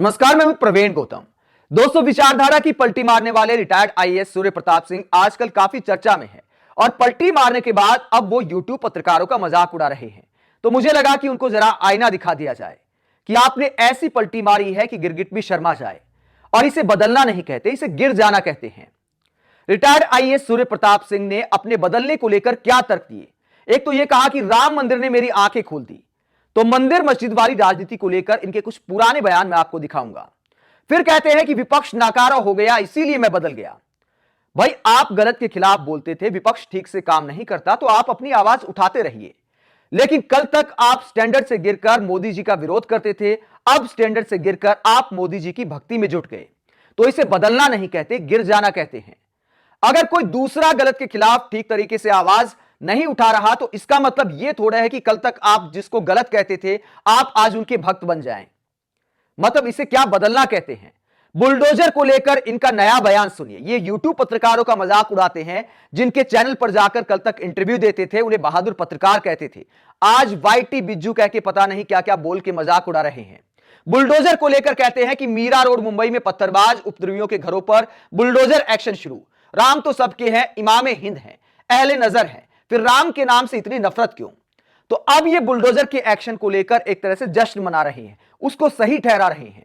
नमस्कार, मैं हूं प्रवीण गौतम। दोस्तों, विचारधारा की पलटी मारने वाले रिटायर्ड आईएएस सूर्य प्रताप सिंह आजकल काफी चर्चा में है और पलटी मारने के बाद अब वो यूट्यूब पत्रकारों का मजाक उड़ा रहे हैं। तो मुझे लगा कि उनको जरा आईना दिखा दिया जाए कि आपने ऐसी पलटी मारी है कि गिरगिट भी शर्मा जाए। और इसे बदलना नहीं कहते, इसे गिर जाना कहते हैं। रिटायर्ड आईएएस सूर्य प्रताप सिंह ने अपने बदलने को लेकर क्या तर्क दिए। एक तो यह कहा कि राम मंदिर ने मेरी आंखें खोल दी। तो मंदिर मस्जिद वाली राजनीति को लेकर इनके कुछ पुराने बयान मैं आपको दिखाऊंगा। फिर कहते हैं कि विपक्ष नाकारा हो गया, इसीलिए मैं बदल गया। भाई, आप गलत के खिलाफ बोलते थे, विपक्ष ठीक से काम नहीं करता तो आप अपनी आवाज उठाते रहिए। लेकिन कल तक आप स्टैंडर्ड से गिरकर मोदी जी का विरोध करते थे, अब स्टैंडर्ड से गिरकर आप मोदी जी की भक्ति में जुट गए। तो इसे बदलना नहीं कहते, गिर जाना कहते हैं। अगर कोई दूसरा गलत के खिलाफ ठीक तरीके से आवाज नहीं उठा रहा तो इसका मतलब यह थोड़ा है कि कल तक आप जिसको गलत कहते थे आप आज उनके भक्त बन जाएं। मतलब इसे क्या बदलना कहते हैं। बुलडोजर को लेकर इनका नया बयान सुनिए। ये यूट्यूब पत्रकारों का मजाक उड़ाते हैं, जिनके चैनल पर जाकर कल तक इंटरव्यू देते थे उन्हें बहादुर पत्रकार कहते थे। आज वाईटी बिज्जू कह के पता नहीं क्या क्या बोल के मजाक उड़ा रहे हैं। बुलडोजर को लेकर कहते हैं कि मीरा रोड मुंबई में पत्थरबाज उपद्रवियों के घरों पर बुलडोजर एक्शन शुरू। राम तो सबके हैं, इमामे हिंद हैं, अहले नजर हैं, फिर राम के नाम से इतनी नफरत क्यों। तो अब ये बुलडोजर के एक्शन को लेकर एक तरह से जश्न मना रहे हैं, उसको सही ठहरा रहे हैं।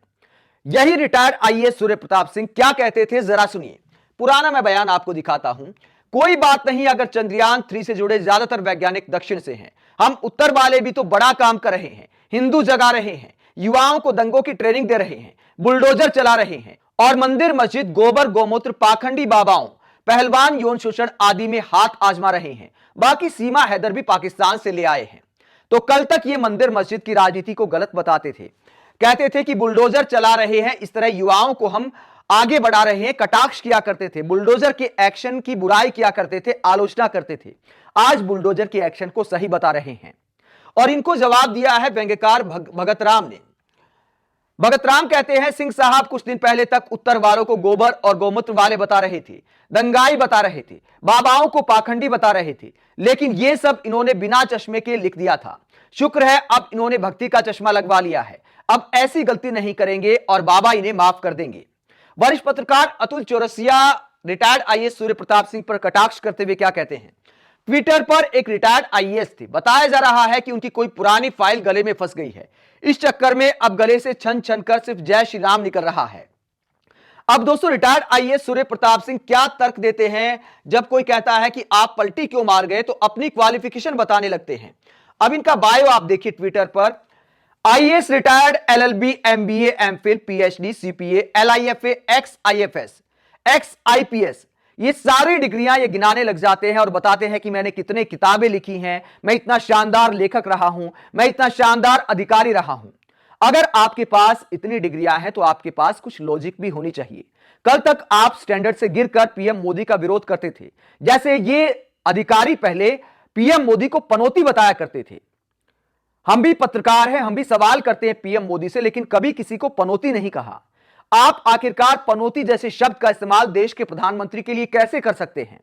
यही रिटायर्ड आईएएस सूर्य प्रताप सिंह क्या कहते थे, जरा सुनिए। पुराना मैं बयान आपको दिखाता हूं। कोई बात नहीं अगर चंद्रयान 3 से जुड़े ज्यादातर वैज्ञानिक दक्षिण से हैं, हम उत्तर वाले भी तो बड़ा काम कर रहे हैं। हिंदू जगा रहे हैं, युवाओं को दंगों की ट्रेनिंग दे रहे हैं, बुलडोजर चला रहे हैं और मंदिर मस्जिद गोबर गोमूत्र पाखंडी बाबाओं पहलवान यौन शोषण आदि में हाथ आजमा रहे हैं। बाकी सीमा हैदर भी पाकिस्तान से ले आए हैं। तो कल तक ये मंदिर मस्जिद की राजनीति को गलत बताते थे, कहते थे कि बुलडोजर चला रहे हैं, इस तरह युवाओं को हम आगे बढ़ा रहे हैं, कटाक्ष किया करते थे, बुलडोजर के एक्शन की बुराई किया करते थे, आलोचना करते थे। आज बुलडोजर के एक्शन को सही बता रहे हैं। और इनको जवाब दिया है व्यंग्यकार भगत राम ने। भगत राम कहते हैं, सिंह साहब कुछ दिन पहले तक उत्तर वालों को गोबर और गोमूत्र वाले बता रहे थे, दंगाई बता रहे थे, बाबाओं को पाखंडी बता रहे थे, लेकिन यह सब इन्होंने बिना चश्मे के लिख दिया था। शुक्र है अब इन्होंने भक्ति का चश्मा लगवा लिया है, अब ऐसी गलती नहीं करेंगे और बाबा इन्हें माफ कर देंगे। वरिष्ठ पत्रकार अतुल चौरसिया रिटायर्ड आईएएस सूर्य प्रताप सिंह पर कटाक्ष करते हुए क्या कहते हैं। ट्विटर पर एक रिटायर्ड आईएएस थे, बताया जा रहा है कि उनकी कोई पुरानी फाइल गले में फंस गई है, इस चक्कर में अब गले से छन छन कर सिर्फ जय श्री राम निकल रहा है। अब दोस्तों, रिटायर्ड आईएएस सूर्य प्रताप सिंह क्या तर्क देते हैं। जब कोई कहता है कि आप पलटी क्यों मार गए तो अपनी क्वालिफिकेशन बताने लगते हैं। अब इनका बायो आप देखिए ट्विटर पर। IAS retired, LLB, MBA, MPhil, PhD, CPA, LIFA, ex IFS, ex IPS, ये सारी डिग्रियां ये गिनाने लग जाते हैं और बताते हैं कि मैंने कितने किताबें लिखी हैं, मैं इतना शानदार लेखक रहा हूं, मैं इतना शानदार अधिकारी रहा हूं। अगर आपके पास इतनी डिग्रियां हैं तो आपके पास कुछ लॉजिक भी होनी चाहिए। कल तक आप स्टैंडर्ड से गिरकर पीएम मोदी का विरोध करते थे, जैसे ये अधिकारी पहले पीएम मोदी को पनौती बताया करते थे। हम भी पत्रकार हैं, हम भी सवाल करते हैं पीएम मोदी से, लेकिन कभी किसी को पनौती नहीं कहा। आप आखिरकार पनौती जैसे शब्द का इस्तेमाल देश के प्रधानमंत्री के लिए कैसे कर सकते हैं।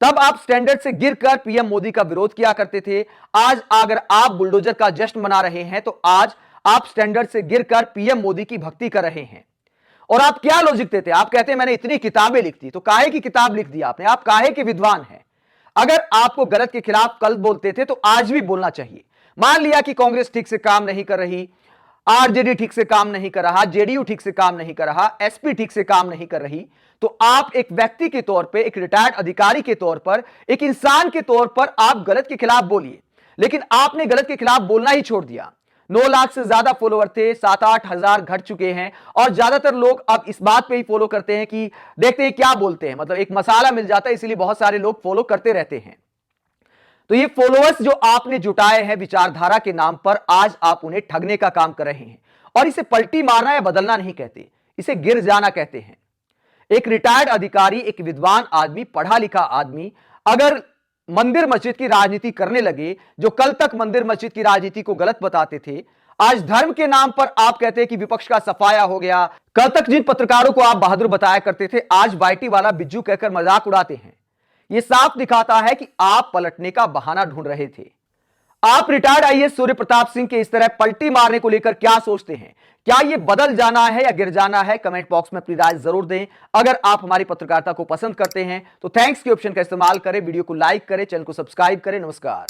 तब आप स्टैंडर्ड से गिरकर पीएम मोदी का विरोध किया करते थे। आज अगर आप बुलडोजर का जश्न मना रहे हैं तो आज आप स्टैंडर्ड से गिरकर पीएम मोदी की भक्ति कर रहे हैं। और आप क्या लॉजिक देते हैं, आप कहते हैं मैंने इतनी किताबें लिख दी। तो काहे की किताब लिख दी आपने, आप काहे के विद्वान हैं। अगर आपको गलत के खिलाफ कल बोलते थे तो आज भी बोलना चाहिए। मान लिया कि कांग्रेस ठीक से काम नहीं कर रही, आरजेडी ठीक से काम नहीं कर रहा, जेडीयू ठीक से काम नहीं कर रहा, एसपी ठीक से काम नहीं कर रही, तो आप एक व्यक्ति के तौर पे, एक रिटायर्ड अधिकारी के तौर पर, एक इंसान के तौर पर आप गलत के खिलाफ बोलिए। लेकिन आपने गलत के खिलाफ बोलना ही छोड़ दिया। 9 लाख से ज्यादा फॉलोअर थे, 7-8 हजार घट चुके हैं और ज्यादातर लोग अब इस बात पे ही फॉलो करते हैं कि देखते हैं क्या बोलते हैं, मतलब एक मसाला मिल जाता है, इसलिए बहुत सारे लोग फॉलो करते रहते हैं। तो ये फॉलोअर्स जो आपने जुटाए हैं विचारधारा के नाम पर, आज आप उन्हें ठगने का काम कर रहे हैं। और इसे पलटी मारना या बदलना नहीं कहते, इसे गिर जाना कहते हैं। एक रिटायर्ड अधिकारी, एक विद्वान आदमी, पढ़ा लिखा आदमी अगर मंदिर मस्जिद की राजनीति करने लगे, जो कल तक मंदिर मस्जिद की राजनीति को गलत बताते थे, आज धर्म के नाम पर आप कहते हैं कि विपक्ष का सफाया हो गया। कल तक जिन पत्रकारों को आप बहादुर बताया करते थे, आज वाईटी वाला बिज्जू कहकर मजाक उड़ाते हैं। यह साफ दिखाता है कि आप पलटने का बहाना ढूंढ रहे थे। आप रिटायर्ड आईएएस सूर्य प्रताप सिंह के इस तरह पलटी मारने को लेकर क्या सोचते हैं? क्या यह बदल जाना है या गिर जाना है? कमेंट बॉक्स में अपनी राय जरूर दें। अगर आप हमारी पत्रकारिता को पसंद करते हैं तो थैंक्स के ऑप्शन का इस्तेमाल करें, वीडियो को लाइक करें, चैनल को सब्सक्राइब करें। नमस्कार।